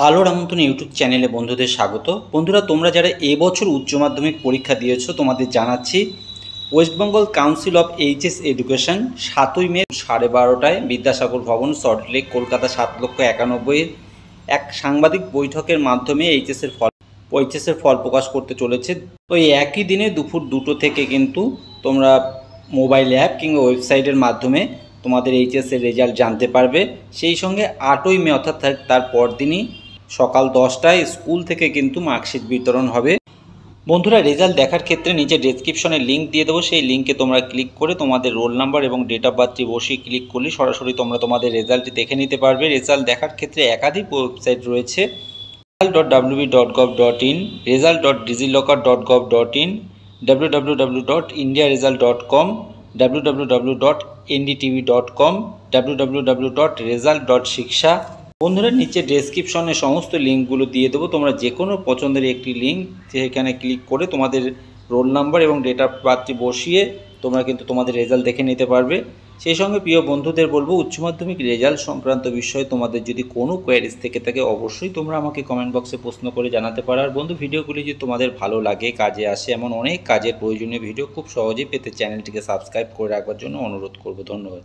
আলোর আমন্ত্রণ ইউটিউব চ্যানেলে বন্ধুদের স্বাগত। বন্ধুরা, তোমরা যারা এবছর উচ্চ মাধ্যমিক পরীক্ষা দিয়েছো তোমাদের জানাচ্ছি, West Bengal council of HS education 7ই মে 12:30টায় বিদ্যাসাগর ভবন, সল্টলেক, কলকাতা 7,91,000 এক সাংবাদিক বৈঠকের মাধ্যমে এইচএসের ফল প্রকাশ করতে চলেছে। ওই একই দিনে দুপুর 2টো থেকে কিন্তু তোমরা মোবাইল অ্যাপ কিংবা ওয়েবসাইটের মাধ্যমে তোমাদের এইচএসের রেজাল্ট জানতে পারবে। সেই সঙ্গে 8ই মে অর্থাৎ তার পরদিনই সকাল 10টায় স্কুল থেকে কিন্তু মার্কশিট বিতরণ হবে। বন্ধুরা, রেজাল্ট দেখার ক্ষেত্রে নিচে ডেসক্রিপশনে লিঙ্ক দিয়ে দেবো, সেই লিঙ্কে তোমরা ক্লিক করে তোমাদের রোল নাম্বার এবং ডেট অফ বার্থটি বসিয়ে ক্লিক করলে সরাসরি তোমরা তোমাদের রেজাল্টটি দেখে নিতে পারবে। রেজাল্ট দেখার ক্ষেত্রে একাধিক ওয়েবসাইট রয়েছে: result.wb.gov.in, result.digilocker.gov.in, www.indiaresult.com, www.ndtv.com, www.result.shiksha। বন্ধুরা, নিচে ডেসক্রিপশনে সমস্ত লিঙ্কগুলো দিয়ে দেবো, তোমরা যে কোনো পছন্দের একটি লিঙ্ক সেখানে ক্লিক করে তোমাদের রোল নাম্বার এবং ডেট অফ বার্থটি বসিয়ে তোমরা কিন্তু তোমাদের রেজাল্ট দেখে নিতে পারবে। সেই সঙ্গে প্রিয় বন্ধুদের বলবো, উচ্চ মাধ্যমিক রেজাল্ট সংক্রান্ত বিষয়ে তোমাদের যদি কোনো কোয়ারিজ থেকে থাকে অবশ্যই তোমরা আমাকে কমেন্ট বক্সে প্রশ্ন করে জানাতে পারো। আর বন্ধু, ভিডিওগুলি যদি তোমাদের ভালো লাগে, কাজে আসে, এমন অনেক কাজের প্রয়োজনীয় ভিডিও খুব সহজেই পেতে চ্যানেলটিকে সাবস্ক্রাইব করে রাখবার জন্য অনুরোধ করব। ধন্যবাদ।